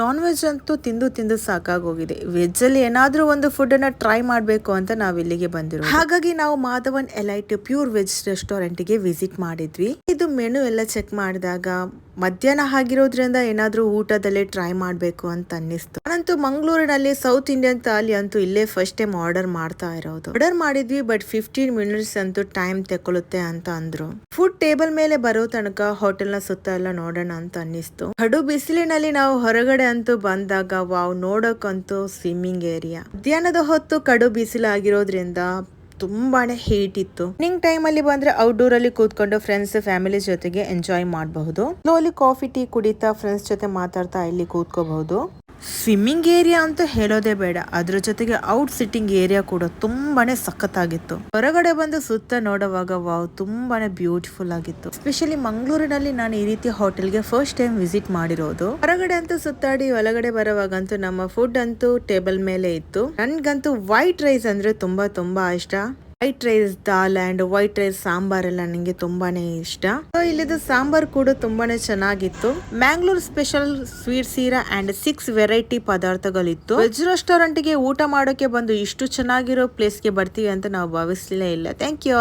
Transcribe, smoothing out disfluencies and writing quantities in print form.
Non veg ಅಂತೂ ತಿಂದು ತಿಂದು ಸಾಕಾಗೋಗಿದೆ. ವೆಜ್ ಅಲ್ಲಿ ಏನಾದ್ರೂ ಒಂದು ಫುಡ್ ಅನ್ನ ಟ್ರೈ ಮಾಡ್ಬೇಕು ಅಂತ ನಾವ್ ಇಲ್ಲಿಗೆ ಬಂದಿರೋ. ಹಾಗಾಗಿ ನಾವು Madhavan elite pure veg restaurant ಗೆ ವಿಸಿಟ್ ಮಾಡಿದ್ವಿ. ಇದು ಮೆನು ಎಲ್ಲ ಚೆಕ್ ಮಾಡಿದಾಗ ಮಧ್ಯಾಹ್ನ ಆಗಿರೋದ್ರಿಂದ ಏನಾದ್ರೂ ಊಟದಲ್ಲೇ ಟ್ರೈ ಮಾಡ್ಬೇಕು ಅಂತ ಅನ್ನಿಸ್ತು. ನಾನಂತೂ ಮಂಗಳೂರಿನಲ್ಲಿ ಸೌತ್ ಇಂಡಿಯನ್ ಥಾಲಿ ಅಂತೂ ಇಲ್ಲೇ ಫಸ್ಟ್ ಟೈಮ್ ಆರ್ಡರ್ ಮಾಡ್ತಾ ಇರೋದು. ಆರ್ಡರ್ ಮಾಡಿದ್ವಿ, ಬಟ್ 15 ಮಿನಿಟ್ಸ್ ಅಂತೂ ಟೈಮ್ ತಗೊಳುತ್ತೆ ಅಂತ ಅಂದ್ರು. ಫುಡ್ ಟೇಬಲ್ ಮೇಲೆ ಬರೋ ತನಕ ಹೋಟೆಲ್ ನ ಸುತ್ತ ಎಲ್ಲ ನೋಡೋಣ ಅಂತ ಅನ್ನಿಸ್ತು. ಕಡು ಬಿಸಿಲಿನಲ್ಲಿ ನಾವು ಹೊರಗಡೆ ಅಂತೂ ಬಂದಾಗ ವಾವ್, ನೋಡೋಕಂತೂ ಸ್ವಿಮ್ಮಿಂಗ್ ಏರಿಯಾ. ಮಧ್ಯಾಹ್ನದ ಹೊತ್ತು ಕಡು ಬಿಸಿಲು ಆಗಿರೋದ್ರಿಂದ ತುಂಬಾನೇ ಹೀಟ್ ಇತ್ತು. ಈವ್ನಿಂಗ್ ಟೈಮ್ ಅಲ್ಲಿ ಬಂದ್ರೆ ಔಟ್ಡೋರ್ ಅಲ್ಲಿ ಕೂತ್ಕೊಂಡು ಫ್ರೆಂಡ್ಸ್ ಫ್ಯಾಮಿಲಿ ಜೊತೆಗೆ ಎಂಜಾಯ್ ಮಾಡಬಹುದು. ಸ್ಲೋಲಿ ಕಾಫಿ ಟೀ ಕುಡಿತಾ ಫ್ರೆಂಡ್ಸ್ ಜೊತೆ ಮಾತಾಡ್ತಾ ಇಲ್ಲಿ ಕೂತ್ಕೋಬಹುದು. ಸ್ವಿಮ್ಮಿಂಗ್ ಏರಿಯಾ ಅಂತ ಹೇಳೋದೇ ಬೇಡ, ಅದ್ರ ಜೊತೆಗೆ ಔಟ್ ಸಿಟ್ಟಿಂಗ್ ಏರಿಯಾ ಕೂಡ ತುಂಬಾನೇ ಸಖತ್ತಾಗಿತ್ತು. ಹೊರಗಡೆ ಬಂದು ಸುತ್ತ ನೋಡುವಾಗ ವಾವ್, ತುಂಬಾನೇ ಬ್ಯೂಟಿಫುಲ್ ಆಗಿತ್ತು. ಎಸ್ಪೆಷಲಿ ಮಂಗಳೂರಿನಲ್ಲಿ ನಾನು ಈ ರೀತಿ ಹೋಟೆಲ್ಗೆ ಫಸ್ಟ್ ಟೈಮ್ ವಿಸಿಟ್ ಮಾಡಿರೋದು. ಹೊರಗಡೆ ಅಂತೂ ಸುತ್ತಾಡಿ ಒಳಗಡೆ ಬರುವಾಗಂತೂ ನಮ್ಮ ಫುಡ್ ಅಂತೂ ಟೇಬಲ್ ಮೇಲೆ ಇತ್ತು. ನನ್ಗಂತೂ ವೈಟ್ ರೈಸ್ ಅಂದ್ರೆ ತುಂಬಾ ತುಂಬಾ ಇಷ್ಟ. ವೈಟ್ ರೈಸ್ ದಾಲ್ ಅಂಡ್ ವೈಟ್ ರೈಸ್ ಸಾಂಬಾರ್ ಎಲ್ಲ ನಂಗೆ ತುಂಬಾನೇ ಇಷ್ಟ. ಇಲ್ಲಿದು ಸಾಂಬಾರ್ ಕೂಡ ತುಂಬಾನೇ ಚೆನ್ನಾಗಿತ್ತು. Mangalore special sweet sheera and 6 variety ಪದಾರ್ಥಗಳಿತ್ತು. ವೆಜ್ ರೆಸ್ಟೋರೆಂಟ್ ಗೆ ಊಟ ಮಾಡೋಕೆ ಬಂದು ಇಷ್ಟು ಚೆನ್ನಾಗಿರೋ ಪ್ಲೇಸ್ ಗೆ ಬರ್ತೀವಿ ಅಂತ ನಾವು ಭಾವಿಸ್ಲೇ ಇಲ್ಲ. Thank you.